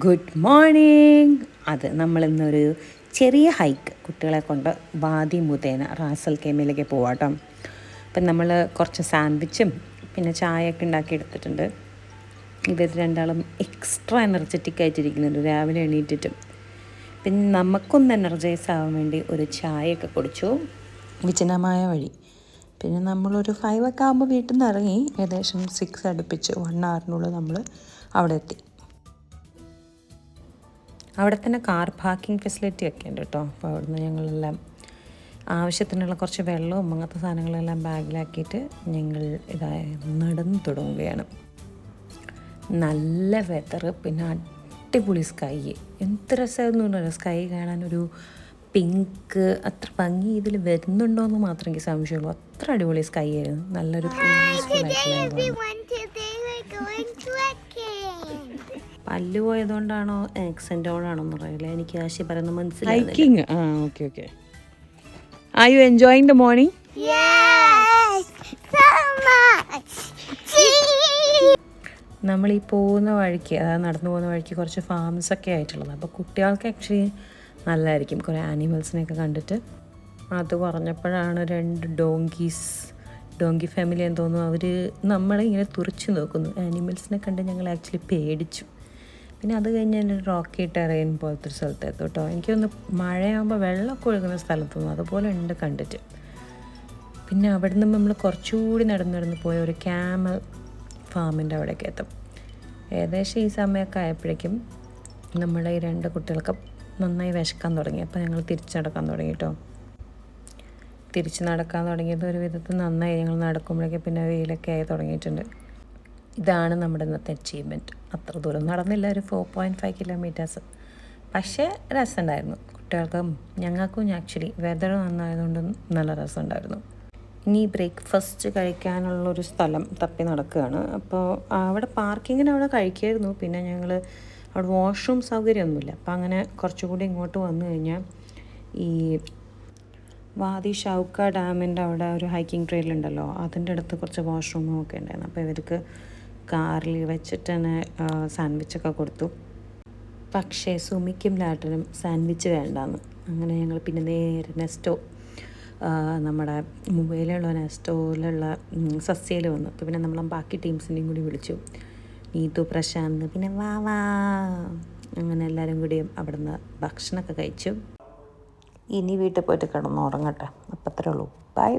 Good morning. അത് നമ്മളിന്നൊരു ചെറിയ hike കുട്ടികളെ കൊണ്ട് വാദി മുതേന റാസൽ കേമയിലേക്ക് പോവാട്ടോ. അപ്പം നമ്മൾ കുറച്ച് സാൻഡ്വിച്ചും പിന്നെ ചായയൊക്കെ ഉണ്ടാക്കി എടുത്തിട്ടുണ്ട്. ഇവർ രണ്ടാളും എക്സ്ട്രാ എനർജറ്റിക് ആയിട്ടിരിക്കുന്നുണ്ട് രാവിലെ എണീറ്റിട്ടും. പിന്നെ നമുക്കൊന്ന് എനർജൈസ് ആവാൻ വേണ്ടി ഒരു ചായയൊക്കെ കുടിച്ചു വിജനമായ വഴി. പിന്നെ നമ്മളൊരു 5 ഒക്കെ ആകുമ്പോൾ വീട്ടിൽ നിന്ന് ഇറങ്ങി ഏകദേശം 6 അടുപ്പിച്ച് 1 hourനുള്ളിൽ നമ്മൾ അവിടെ എത്തി. അവിടെ തന്നെ കാർ പാർക്കിംഗ് ഫെസിലിറ്റി ഒക്കെ ഉണ്ട് കേട്ടോ. അപ്പോൾ അവിടുന്ന് ഞങ്ങളെല്ലാം ആവശ്യത്തിനുള്ള കുറച്ച് വെള്ളവും അങ്ങനത്തെ സാധനങ്ങളെല്ലാം ബാഗിലാക്കിയിട്ട് ഞങ്ങൾ നടന്നു തുടങ്ങുകയാണ്. നല്ല വെതർ, പിന്നെ അടിപൊളി സ്കൈ. എന്ത് രസമായിരുന്നു സ്കൈ കാണാനൊരു പിങ്ക്. അത്ര ഭംഗി ഇതിൽ വരുന്നുണ്ടോ എന്ന് മാത്രം എനിക്ക് സംശയമുള്ളൂ. അത്ര അടിപൊളി സ്കൈ ആയിരുന്നു. നല്ലൊരു പല്ല് പോയതുകൊണ്ടാണോ ആക്സെൻറ്റോടാണോ എന്ന് അറിയില്ല. എനിക്ക് ആശി പറയുന്നത് മനസ്സിലായി. Are you enjoying the morning? Yes, so much. നമ്മൾ ഈ പോകുന്ന വഴിക്ക്, അതായത് നടന്നു പോകുന്ന വഴിക്ക് കുറച്ച് ഫാംസൊക്കെ ആയിട്ടുള്ളത്. അപ്പോൾ കുട്ടികൾക്ക് ആക്ച്വലി നല്ലതായിരിക്കും കുറേ ആനിമൽസിനെയൊക്കെ കണ്ടിട്ട്. അത് പറഞ്ഞപ്പോഴാണ് 2 ഡോങ്കി ഫാമിലി എന്ന് തോന്നുന്നു. അവർ നമ്മളെ ഇങ്ങനെ തുറച്ചു നോക്കുന്നു. ആനിമൽസിനെ കണ്ട് ഞങ്ങൾ ആക്ച്വലി പേടിച്ചു. പിന്നെ അത് കഴിഞ്ഞ് ഒരു റോക്കി ടെറൈൻ പോലത്തെ ഒരു സ്ഥലത്തെത്തും കേട്ടോ. എനിക്കൊന്ന് മഴയാകുമ്പോൾ വെള്ളമൊക്കെ ഒഴുകുന്ന സ്ഥലത്തൊന്നും അതുപോലെ ഉണ്ട് കണ്ടിട്ട്. പിന്നെ അവിടെ നിന്ന് നമ്മൾ കുറച്ചുകൂടി നടന്ന് പോയ ഒരു ക്യാമൽ ഫാമിൻ്റെ അവിടേക്ക് എത്തും. ഏകദേശം ഈ സമയമൊക്കെ ആയപ്പോഴേക്കും നമ്മുടെ ഈ 2 കുട്ടികൾക്ക് നന്നായി വിശക്കാൻ തുടങ്ങി. അപ്പോൾ ഞങ്ങൾ തിരിച്ച് നടക്കാൻ തുടങ്ങി കേട്ടോ. തിരിച്ച് നടക്കാൻ തുടങ്ങിയത് ഒരു വിധത്തിൽ നന്നായി. ഞങ്ങൾ നടക്കുമ്പോഴേക്കും പിന്നെ വെയിലൊക്കെ ആയി തുടങ്ങിയിട്ടുണ്ട്. ഇതാണ് നമ്മുടെ ഇന്നത്തെ അച്ചീവ്മെൻറ്റ്. അത്ര ദൂരം നടന്നില്ല, ഒരു 4.5 kilometers. പക്ഷേ രസമുണ്ടായിരുന്നു കുട്ടികൾക്കും ഞങ്ങൾക്കും. ആക്ച്വലി വെതർ നന്നായതുകൊണ്ട് നല്ല രസമുണ്ടായിരുന്നു. ഇനി ബ്രേക്ക്ഫാസ്റ്റ് കഴിക്കാനുള്ളൊരു സ്ഥലം തപ്പി നടക്കുകയാണ്. അപ്പോൾ അവിടെ പാർക്കിങ്ങിന് അവിടെ കഴിക്കായിരുന്നു. പിന്നെ ഞങ്ങൾ അവിടെ വാഷ്റൂം സൗകര്യമൊന്നുമില്ല. അപ്പോൾ അങ്ങനെ കുറച്ചുകൂടി ഇങ്ങോട്ട് വന്നു കഴിഞ്ഞാൽ ഈ വാദി ഷൗക്ക ഡാമിൻ്റെ അവിടെ ഒരു ഹൈക്കിംഗ് ട്രെയിലുണ്ടല്ലോ, അതിൻ്റെ അടുത്ത് കുറച്ച് വാഷ്റൂമും ഒക്കെ ഉണ്ടായിരുന്നു. അപ്പോൾ ഇവർക്ക് കാറിൽ വെച്ചിട്ട് തന്നെ സാൻഡ്വിച്ചൊക്കെ കൊടുത്തു. പക്ഷേ സുമിക്കും ലാട്ടനും സാൻഡ്വിച്ച് വേണ്ടാന്ന്. അങ്ങനെ ഞങ്ങൾ പിന്നെ നേരെ നെസ്റ്റോ, നമ്മുടെ മുംബൈയിലുള്ള നെസ്റ്റോയിലുള്ള സസ്യയിൽ വന്നു. അപ്പോൾ പിന്നെ നമ്മൾ ബാക്കി ടീംസിൻ്റെയും കൂടി വിളിച്ചു. നീതു, പ്രശാന്ത്, പിന്നെ വാ അങ്ങനെ എല്ലാവരും കൂടി അവിടെ നിന്ന് ഭക്ഷണമൊക്കെ കഴിച്ചു. ഇനി വീട്ടിൽ പോയിട്ട് കിടന്നുറങ്ങട്ടെ. അപ്പം അത്രേ ഉള്ളൂ. ബൈ.